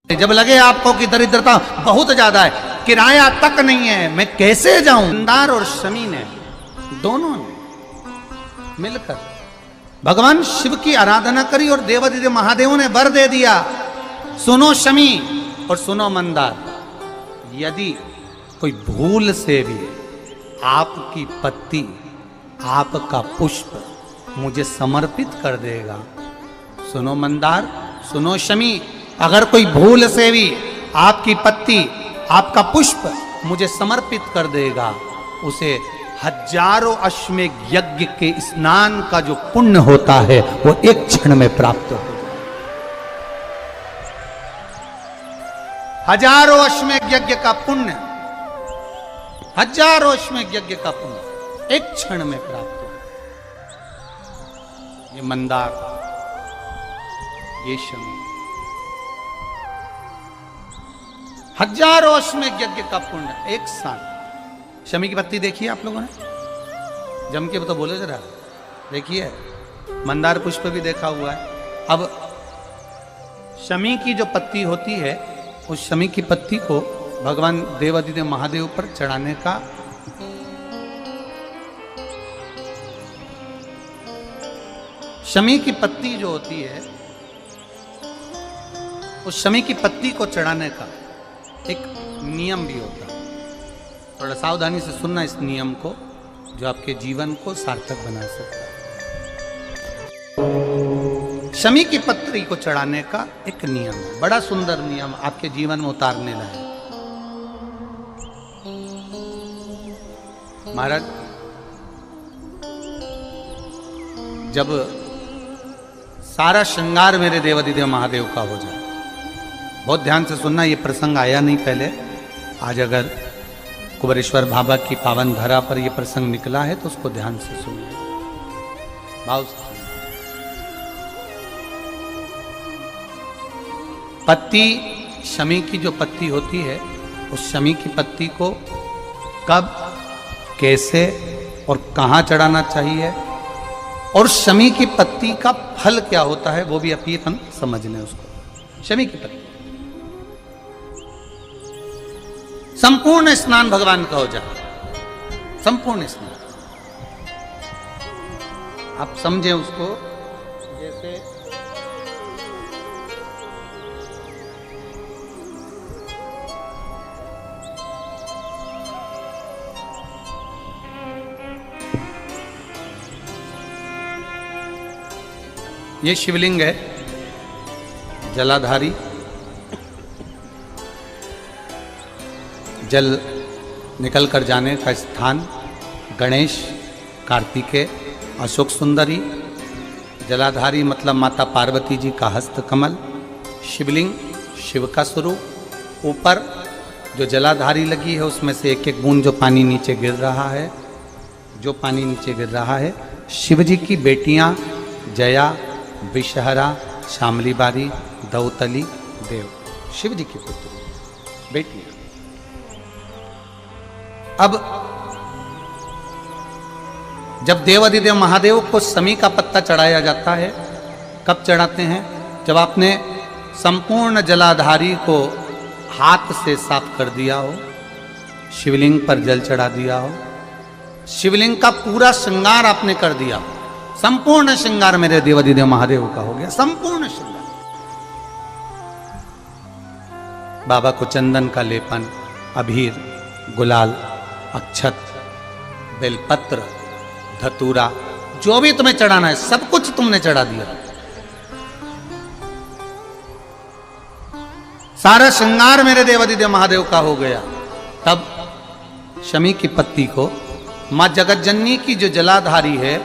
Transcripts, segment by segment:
जब लगे आपको कि दरिद्रता बहुत ज्यादा है, किराया तक नहीं है, मैं कैसे जाऊं, मंदार और शमी ने दोनों ने मिलकर भगवान शिव की आराधना करी और देवादिदेव महादेव ने वर दे दिया। सुनो शमी और सुनो मंदार, यदि कोई भूल से भी आपकी पत्ती, आपका पुष्प मुझे समर्पित कर देगा, सुनो मंदार, सुनो शमी, अगर कोई भूल से भी आपकी पत्ती, आपका पुष्प मुझे समर्पित कर देगा, उसे हजारों अश्वमेध यज्ञ के स्नान का जो पुण्य होता है वो एक क्षण में प्राप्त हो जाए। हजारों अश्वमेध यज्ञ का पुण्य, हजारों अश्वमेध यज्ञ का पुण्य एक क्षण में प्राप्त हो। ये मंदार, ये शमी, हजारों अश्वमेध यज्ञ का पुण्य एक साथ। शमी की पत्ती देखिए आप लोगों ने, जम के तो बोले जरा, देखिए मंदार पुष्प भी देखा हुआ है। अब शमी की जो पत्ती होती है, उस शमी की पत्ती को भगवान देवादिदेव महादेव पर चढ़ाने का शमी की पत्ती जो होती है, उस शमी की पत्ती को चढ़ाने का एक नियम भी होता है। थोड़ा सावधानी से सुनना इस नियम को, जो आपके जीवन को सार्थक बना सकता है। शमी की पत्ती को चढ़ाने का एक नियम है, बड़ा सुंदर नियम, आपके जीवन में उतारने लायक। महाराज, जब सारा श्रृंगार मेरे देवादिदेव महादेव का हो जाए, बहुत ध्यान से सुनना, ये प्रसंग आया नहीं पहले, आज अगर कुबेरेश्वर बाबा की पावन धरा पर यह प्रसंग निकला है तो उसको ध्यान से सुनिए, भाव से। पत्ती, शमी की जो पत्ती होती है, उस शमी की पत्ती को कब, कैसे और कहां चढ़ाना चाहिए, और शमी की पत्ती का फल क्या होता है, वो भी अभी हम समझ लें उसको। शमी की पत्ती, संपूर्ण स्नान भगवान का हो जाए, संपूर्ण स्नान, आप समझे उसको। जैसे ये शिवलिंग है, जलाधारी, जल निकल कर जाने का स्थान, गणेश, कार्तिकेय, अशोक सुंदरी, जलाधारी मतलब माता पार्वती जी का हस्त कमल, शिवलिंग, शिव का स्वरूप, ऊपर जो जलाधारी लगी है उसमें से एक एक बूंद जो पानी नीचे गिर रहा है, जो पानी नीचे गिर रहा है, शिव जी की बेटियां जया, विषहरा, शामली बारी, दौतली, देव, शिव जी की पुत्री बेटियां। अब जब देवादिदेव महादेव को शमी का पत्ता चढ़ाया जाता है, कब चढ़ाते हैं, जब आपने संपूर्ण जलाधारी को हाथ से साफ कर दिया हो, शिवलिंग पर जल चढ़ा दिया हो, शिवलिंग का पूरा श्रृंगार आपने कर दिया, संपूर्ण श्रृंगार मेरे देवादिदेव महादेव का हो गया, संपूर्ण श्रृंगार। बाबा को चंदन का लेपन, अबीर, गुलाल, अक्षत, बेलपत्र, धतूरा, जो भी तुम्हें चढ़ाना है सब कुछ तुमने चढ़ा दिया, सारा श्रृंगार मेरे देवादिदेव महादेव का हो गया। तब शमी की पत्ती को मां जगत जननी की जो जलाधारी है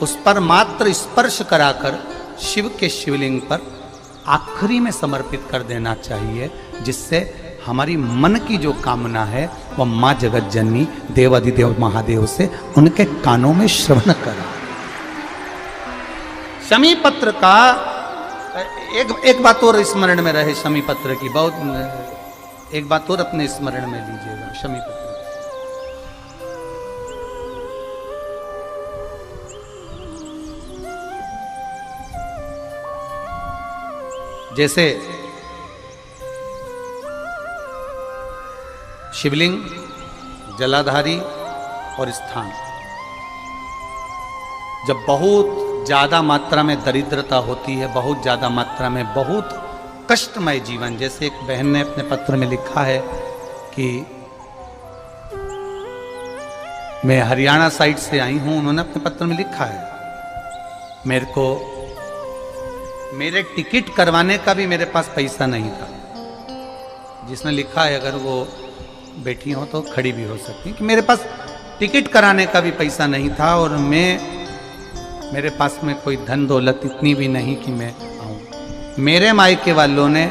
उस पर मात्र स्पर्श कराकर शिव के शिवलिंग पर आखिरी में समर्पित कर देना चाहिए, जिससे हमारी मन की जो कामना है वह मां जगत जननी देवादिदेव महादेव से उनके कानों में श्रवण करा। शमी पत्र का एक बात और स्मरण में रहे, शमी पत्र की बहुत एक बात और अपने स्मरण में लीजिएगा। शमी पत्र जैसे शिवलिंग, जलाधारी और स्थान। जब बहुत ज़्यादा मात्रा में दरिद्रता होती है, बहुत ज़्यादा मात्रा में बहुत कष्टमय जीवन, जैसे एक बहन ने अपने पत्र में लिखा है कि मैं हरियाणा साइड से आई हूं, उन्होंने अपने पत्र में लिखा है मेरे को मेरे टिकट करवाने का भी मेरे पास पैसा नहीं था। जिसने लिखा है, अगर वो बैठी हो तो खड़ी भी हो सकती, कि मेरे पास टिकट कराने का भी पैसा नहीं था और मेरे पास में कोई धन दौलत इतनी भी नहीं कि मैं आऊँ। मेरे मायके वालों ने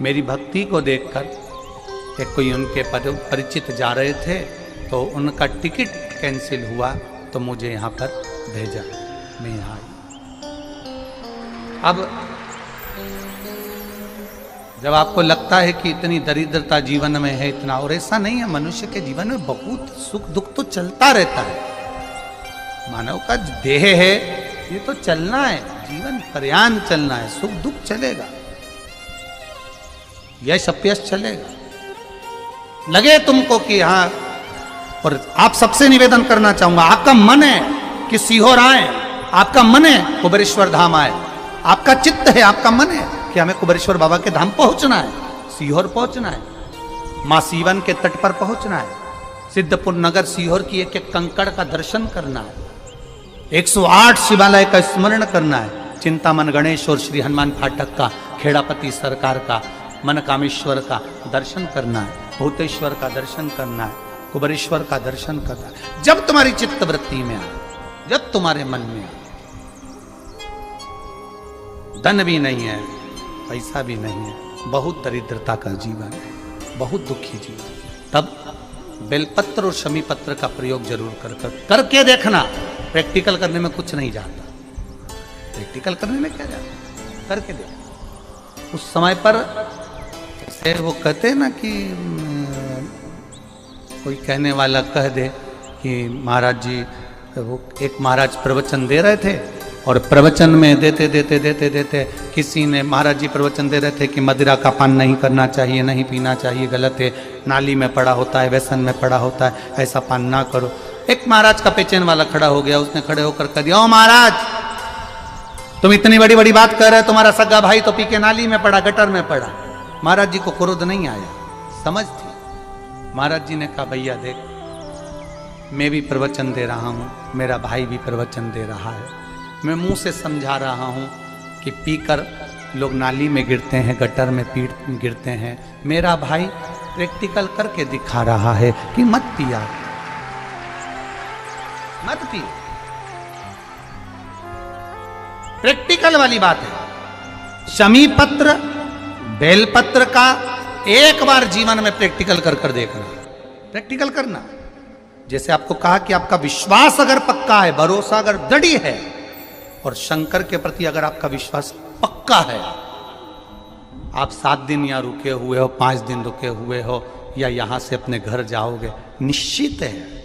मेरी भक्ति को देखकर, एक कोई उनके परिचित जा रहे थे तो उनका टिकट कैंसिल हुआ तो मुझे यहाँ पर भेजा, मैं यहाँ आई। अब जब आपको लगता है कि इतनी दरिद्रता जीवन में है, इतना, और ऐसा नहीं है, मनुष्य के जीवन में बहुत सुख दुख तो चलता रहता है। मानव का देह है, ये तो चलना है, जीवन पर्यान चलना है, सुख दुख चलेगा, यश अपयश चलेगा। लगे तुमको कि हाँ, और आप सबसे निवेदन करना चाहूंगा, आपका मन है कि सीहोर आए, आपका मन है कुबेरेश्वर धाम आए, आपका चित्त है, आपका मन है कि हमें कुबेरेश्वर बाबा के धाम पहुंचना है, सीहोर पहुंचना है, मां सीवन के तट पर पहुंचना है, सिद्धपुर नगर सीहोर की एक एक कंकड़ का दर्शन करना है, 108 शिवालय का स्मरण करना है, चिंतामन गणेश और श्री हनुमान फाटक का, खेड़ापति सरकार का, मनकामेश्वर का दर्शन करना है, भूतेश्वर का दर्शन करना है, कुबेरेश्वर का दर्शन करना है। जब तुम्हारी चित्त वृत्ति में आए, जब तुम्हारे मन में आए, धन भी नहीं है, पैसा भी नहीं है, बहुत दरिद्रता का जीवन है, बहुत दुखी जीवन, तब बेलपत्र और शमी पत्र का प्रयोग जरूर करके देखना। प्रैक्टिकल करने में कुछ नहीं जाता, प्रैक्टिकल करने में क्या जाता, करके देखना। उस समय पर जैसे वो कहते हैं ना कि कोई कहने वाला कह दे कि महाराज जी, वो एक महाराज प्रवचन दे रहे थे और प्रवचन में देते किसी ने, महाराज जी प्रवचन दे रहे थे कि मदिरा का पान नहीं करना चाहिए, नहीं पीना चाहिए, गलत है, नाली में पड़ा होता है, व्यसन में पड़ा होता है, ऐसा पान ना करो। एक महाराज का पेचेन वाला खड़ा हो गया, उसने खड़े होकर कह दिया, ओ महाराज, तुम इतनी बड़ी बड़ी बात कर रहे हो, तुम्हारा सगा भाई तो पी के नाली में पड़ा, गटर में पड़ा। महाराज जी को क्रोध नहीं आया, समझ थी। महाराज जी ने कहा, भैया देख, मैं भी प्रवचन दे रहा हूँ, मेरा भाई भी प्रवचन दे रहा है, मैं मुंह से समझा रहा हूँ कि पीकर लोग नाली में गिरते हैं, गटर में गिरते हैं, मेरा भाई प्रैक्टिकल करके दिखा रहा है कि मत पिया, मत पियो। प्रैक्टिकल वाली बात है। शमी पत्र, बेलपत्र का एक बार जीवन में प्रैक्टिकल कर देखना, प्रैक्टिकल करना। जैसे आपको कहा कि आपका विश्वास अगर पक्का है, भरोसा अगर दृढ़ है, और शंकर के प्रति अगर आपका विश्वास पक्का है, आप 7 दिन यहाँ रुके हुए हो, 5 दिन रुके हुए हो, या यहां से अपने घर जाओगे, निश्चित है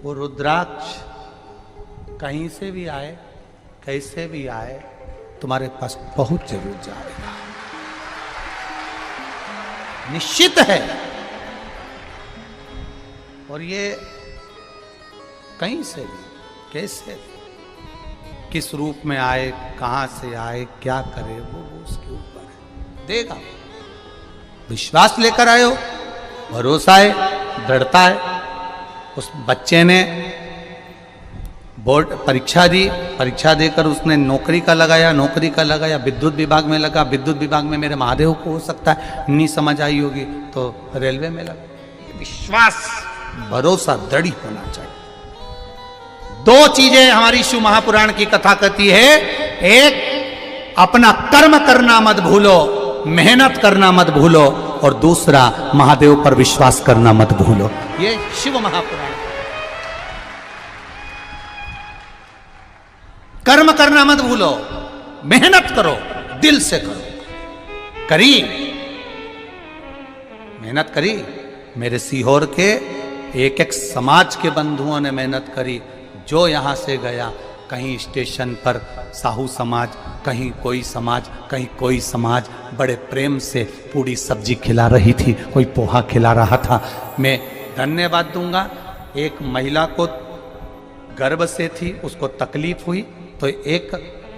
वो रुद्राक्ष कहीं से भी आए, कैसे भी आए, तुम्हारे पास पहुंच जरूर जाएगा, निश्चित है। और ये कहीं से भी, कैसे भी, किस रूप में आए, कहां से आए, क्या करे, वो उसके ऊपर है, देगा। विश्वास लेकर आए हो, भरोसा है, दृढ़ता है। उस बच्चे ने बोर्ड परीक्षा दी, परीक्षा देकर उसने नौकरी का लगाया, विद्युत विभाग में लगा, विद्युत विभाग में मेरे महादेव को हो सकता है नहीं समझ आई होगी तो रेलवे में लगा। विश्वास, भरोसा दृढ़ होना चाहिए। 2 चीजें हमारी शिव महापुराण की कथा कहती है, एक अपना कर्म करना मत भूलो, मेहनत करना मत भूलो, और दूसरा महादेव पर विश्वास करना मत भूलो। ये शिव महापुराण। कर्म करना मत भूलो, मेहनत करो, दिल से करो। करी, मेहनत करी। मेरे सीहोर के एक समाज के बंधुओं ने मेहनत करी। जो यहां से गया कहीं स्टेशन पर साहू समाज, कहीं कोई समाज, कहीं कोई समाज बड़े प्रेम से पूरी सब्जी खिला रही थी, कोई पोहा खिला रहा था। मैं धन्यवाद दूंगा। एक महिला को गर्भ से थी, उसको तकलीफ हुई तो एक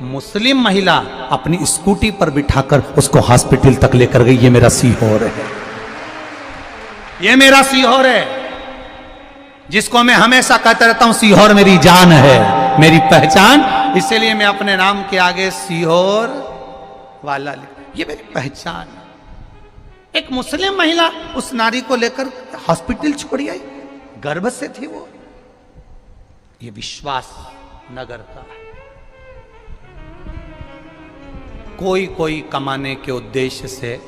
मुस्लिम महिला अपनी स्कूटी पर बिठाकर उसको हॉस्पिटल तक लेकर गई। ये मेरा सीहोर है, ये मेरा सीहोर है, जिसको मैं हमेशा कहता रहता हूं सीहोर मेरी जान है, मेरी पहचान। इसलिए मैं अपने नाम के आगे सीहोर वाला लिख, ये मेरी पहचान है। एक मुस्लिम महिला उस नारी को लेकर हॉस्पिटल छोड़ी आई, गर्भ से थी वो। ये विश्वास नगर का है। कोई कमाने के उद्देश्य से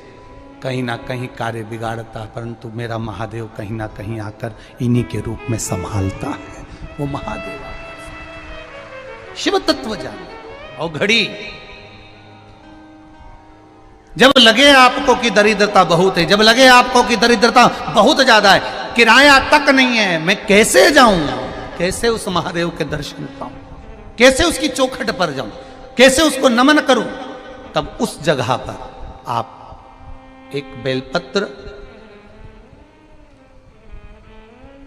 कहीं ना कहीं कार्य बिगाड़ता, परंतु मेरा महादेव कहीं ना कहीं आकर इन्हीं के रूप में संभालता है। वो महादेव शिव तत्व जान। और घड़ी जब लगे आपको कि दरिद्रता बहुत है, जब लगे आपको कि दरिद्रता बहुत ज्यादा है, किराया तक नहीं है, मैं कैसे जाऊं, कैसे उस महादेव के दर्शन पाऊं, कैसे उसकी चौखट पर जाऊं, कैसे उसको नमन करूं, तब उस जगह पर आप एक बेलपत्र,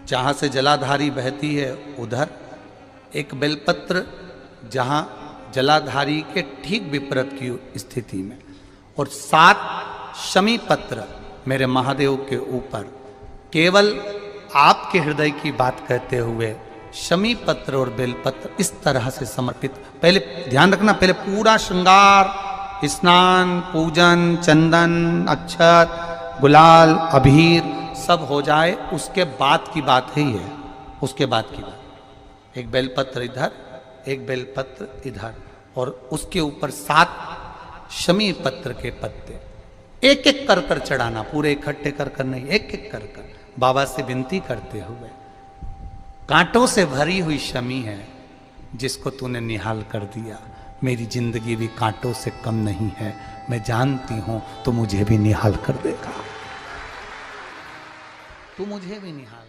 जहां से जलाधारी बहती है उधर एक बेलपत्र, जहां जलाधारी के ठीक विपरीत की स्थिति में, और 7 शमी पत्र मेरे महादेव के ऊपर, केवल आपके हृदय की बात कहते हुए शमी पत्र और बेलपत्र इस तरह से समर्पित। पहले ध्यान रखना, पहले पूरा श्रृंगार, स्नान, पूजन, चंदन, अक्षत, गुलाल, अबीर सब हो जाए, उसके बाद की बात है ये, उसके बाद की बात। एक बेलपत्र इधर, एक बेलपत्र इधर, और उसके ऊपर 7 शमी पत्र के पत्ते एक एक कर कर चढ़ाना, पूरे इकट्ठे कर कर नहीं, एक एक कर कर बाबा से विनती करते हुए। कांटों से भरी हुई शमी है जिसको तूने निहाल कर दिया, मेरी जिंदगी भी कांटों से कम नहीं है, मैं जानती हूं तो मुझे भी निहाल कर देगा, तू मुझे भी निहाल